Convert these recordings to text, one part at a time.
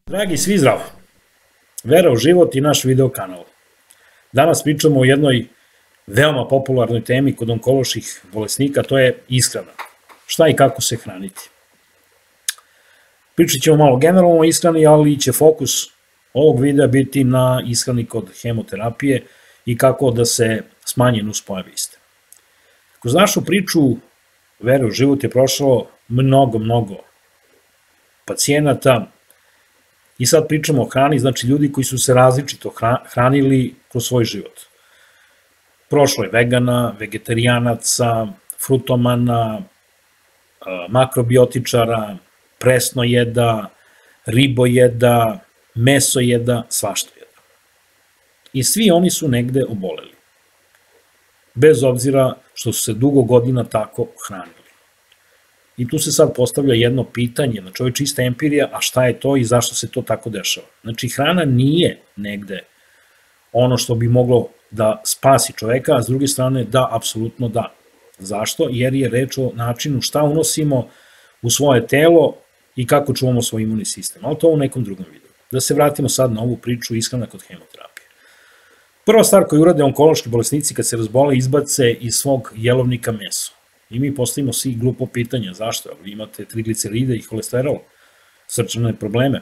Dragi svi zdrav! Vera u život i naš video kanal. Danas pričamo o jednoj veoma popularnoj temi kod onkoloških bolesnika, to je ishrana. Šta i kako se hraniti. Pričat ćemo malo generalno o ishrani, ali će fokus ovog videa biti na ishrani kod hemoterapije i kako da se smanje nuspojave iste. Kroz našu priču Vera u život je prošlo mnogo pacijenata. I sad pričamo o hrani, znači ljudi koji su se različito hranili kroz svoj život. Prošlo je vegana, vegetarijanaca, frutomana, makrobiotičara, presnojeda, ribojeda, mesojeda, svaštojeda. I svi oni su negde oboleli. Bez obzira što su se dugo godina tako hranili. I tu se sad postavlja jedno pitanje, znači ovo je čista empirija, a šta je to i zašto se to tako dešava? Znači hrana nije negde ono što bi moglo da spasi čoveka, a s druge strane da, apsolutno da. Zašto? Jer je reč o načinu šta unosimo u svoje telo i kako čuvamo svoj imunni sistem, ali to u nekom drugom videu. Da se vratimo sad na ovu priču ishrana kod hemoterapije. Prva stvar koju urade onkološki bolesnici kad se razbole, izbace iz svog jelovnika meso. I mi postavimo svi glupo pitanje, zašto? Vi imate trigliceride i holesterol, srčane probleme.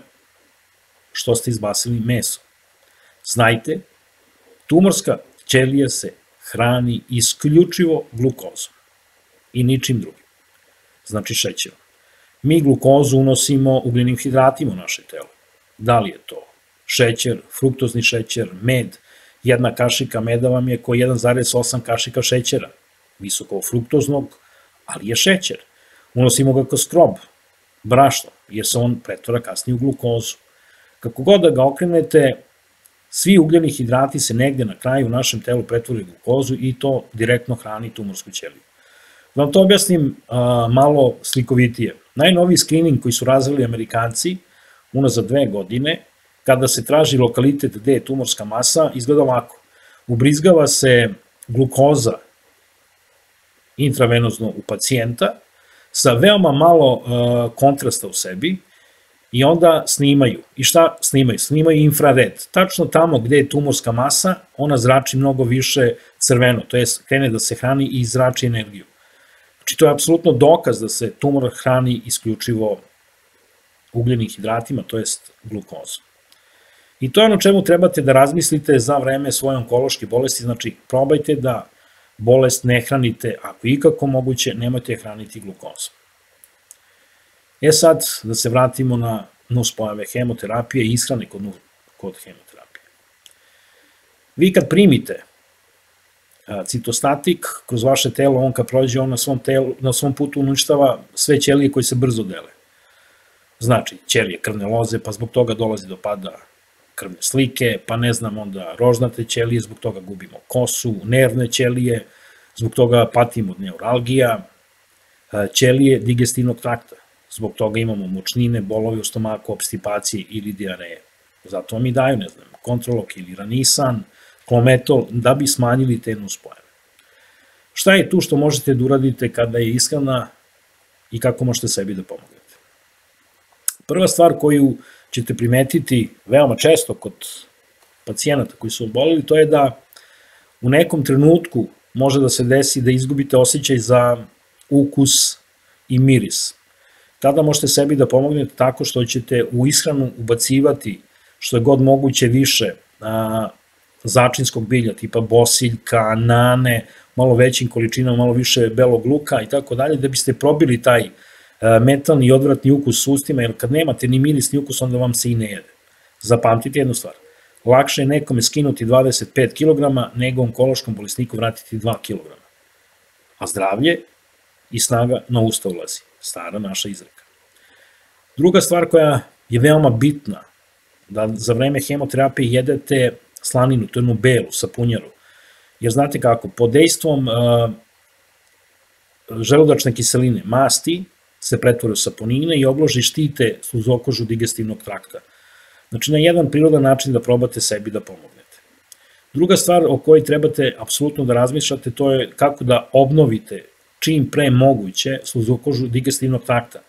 Što ste izbacili meso? Znajte, tumorska ćelija se hrani isključivo glukozom i ničim drugim. Znači šećerom. Mi glukozu unosimo ugljenim hidratima u naše telo. Da li je to šećer, fruktozni šećer, med, jedna kašika meda vam je ko 1,8 kašika šećera, visoko fruktoznog, ali je šećer. Unosimo ga kao skrob, brašno, jer se on pretvara kasnije u glukozu. Kako god da ga okrenete, svi ugljeni hidrati se negde na kraju u našem telu pretvore u glukozu i to direktno hrani tumorsku ćeliju. Da vam to objasnim malo slikovitije. Najnoviji screening koji su razvili Amerikanci unazad 2 godine, kada se traži lokalitet gde je tumorska masa, izgleda ovako. Ubrizgava se glukoza intravenozno u pacijenta sa veoma malo kontrasta u sebi i onda snimaju. I šta snimaju? Snimaju infrared. Tačno tamo gde je tumorska masa, ona zrači mnogo više crveno, to je krene da se hrani i zrači energiju. Znači to je apsolutno dokaz da se tumor hrani isključivo ugljenim hidratima, to jest glukozom. I to je ono čemu trebate da razmislite za vreme svoje onkološke bolesti, znači probajte da bolest ne hranite, ako ikako moguće, nemojte hraniti glukozom. Sad, da se vratimo na nuspojave hemoterapije i ishrane kod hemoterapije. Vi kad primite citostatik kroz vaše telo, on kad prođe, on na svom putu uništava sve ćelije koje se brzo dele. Znači, ćelije krvne loze, pa zbog toga dolazi do pada krvne slike, pa ne znam, onda rožnate ćelije, zbog toga gubimo kosu, nervne ćelije, zbog toga patimo od neuralgija, ćelije digestivnog trakta, zbog toga imamo mučnine, bolove u stomaku, obstipacije ili dijareje. Zato vam i daju, ne znam, kontrolok ili ranisan, klometol, da bi smanjili te nuspojave. Šta je tu što možete da uradite kada je ishrana i kako možete sebi da pomognete? Prva stvar koju ćete primetiti veoma često kod pacijenata koji su oboleli, to je da u nekom trenutku može da se desi da izgubite osjećaj za ukus i miris. Tada možete sebi da pomognete tako što ćete u ishranu ubacivati što je god moguće više začinskog bilja, tipa bosiljka, nane, malo većim količinama, malo više belog luka i tako dalje, da biste probili taj metalni i odvratni ukus s ustima, jer kad nemate ni miris ni ukus, onda vam se i ne jede. Zapamtite jednu stvar, lakše je nekome skinuti 25 kg nego onkološkom bolesniku vratiti 2 kg. A zdravlje i snaga na usta ulazi, stara naša izreka. Druga stvar koja je veoma bitna, da za vreme hemoterapije jedete slaninu, to je jednu belu sapunjaru, jer znate kako, pod dejstvom želudačne kiseline, masti, se pretvore u saponine i obloži štite sluzokožu digestivnog trakta. Znači, na jedan prirodan način da probate sebi da pomognete. Druga stvar o kojoj trebate apsolutno da razmišljate, to je kako da obnovite čim pre moguće sluzokožu digestivnog trakta,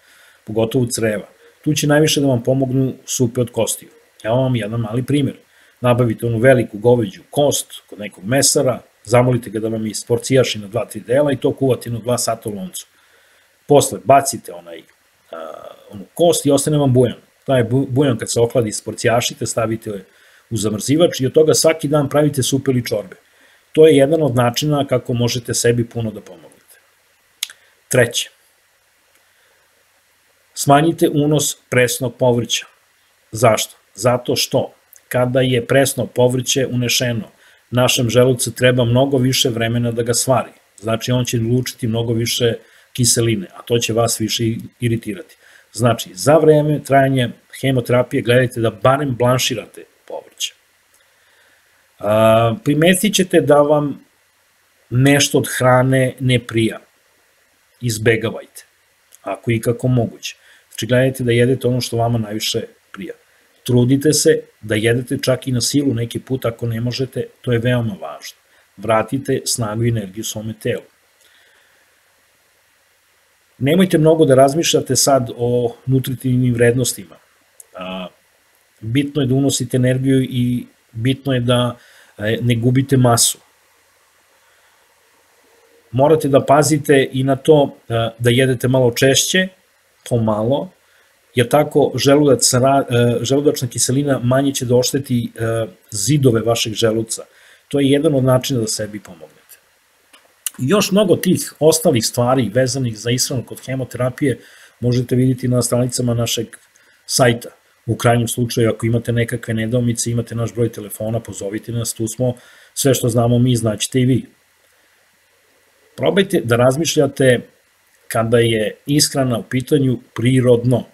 pogotovo creva. Tu će najviše da vam pomognu supe od kostiju. Evo vam jedan mali primjer. Nabavite onu veliku goveđu kost kod nekog mesara, zamolite ga da vam isporcijaši na 2-3 dela i to kuvate na 2 sata u loncu. Posle bacite onu kost i ostane vam bujan. Taj bujan kad se ohladi isporcijašite, stavite u zamrzivač i od toga svaki dan pravite supe ili čorbe. To je jedan od načina kako možete sebi puno da pomognete. Treće. Smanjite unos presnog povrća. Zašto? Zato što kada je presno povrće unešeno, našem želucu treba mnogo više vremena da ga svari. Znači, on će lučiti mnogo više kiseline, a to će vas više iritirati. Znači, za vreme trajanja hemoterapije gledajte da barem blanširate povrće. Primetit ćete da vam nešto od hrane ne prija. Izbegavajte, ako je ikako moguće. Znači, gledajte da jedete ono što vama najviše prija. Trudite se da jedete čak i na silu neki put ako ne možete, to je veoma važno. Vratite snagu i energiju svome telu. Nemojte mnogo da razmišljate sad o nutritivnim vrednostima. Bitno je da unosite energiju i bitno je da ne gubite masu. Morate da pazite i na to da jedete malo češće, pomalo, jer tako želudačna kiselina manje će da ošteti zidove vašeg želuca. To je jedan od načina da sebi pomognete. Još mnogo tih ostalih stvari vezanih za ishranu kod hemoterapije možete vidjeti na stranicama našeg sajta. U krajnjem slučaju, ako imate nekakve nedoumice, imate naš broj telefona, pozovite nas, tu smo, sve što znamo mi, znaćete i vi. Probajte da razmišljate kada je ishrana u pitanju prirodno,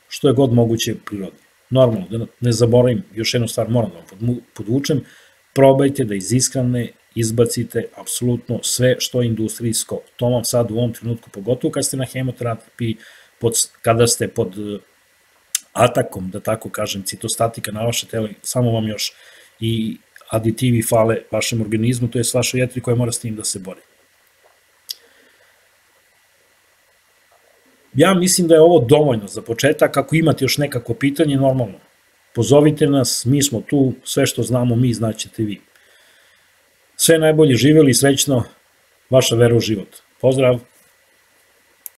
što je god moguće prirodno. Normalno, da ne zaboravim, još jednu stvar moram da vam podvučem, probajte da iz ishrane izbacite apsolutno sve što je industrijsko. To vam sad u ovom trenutku, pogotovo kad ste na hemoterapiji, kada ste pod atakom, da tako kažem, citostatika na vaše telo, samo vam još i aditivi fale vašem organizmu, to je vaša jetri koja mora s tim da se bori. Ja mislim da je ovo dovoljno za početak, ako imate još nekako pitanje, normalno, pozovite nas, mi smo tu, sve što znamo mi, znaćete vi. Sve najbolje, živeli, srećno, vaša vera u život. Pozdrav!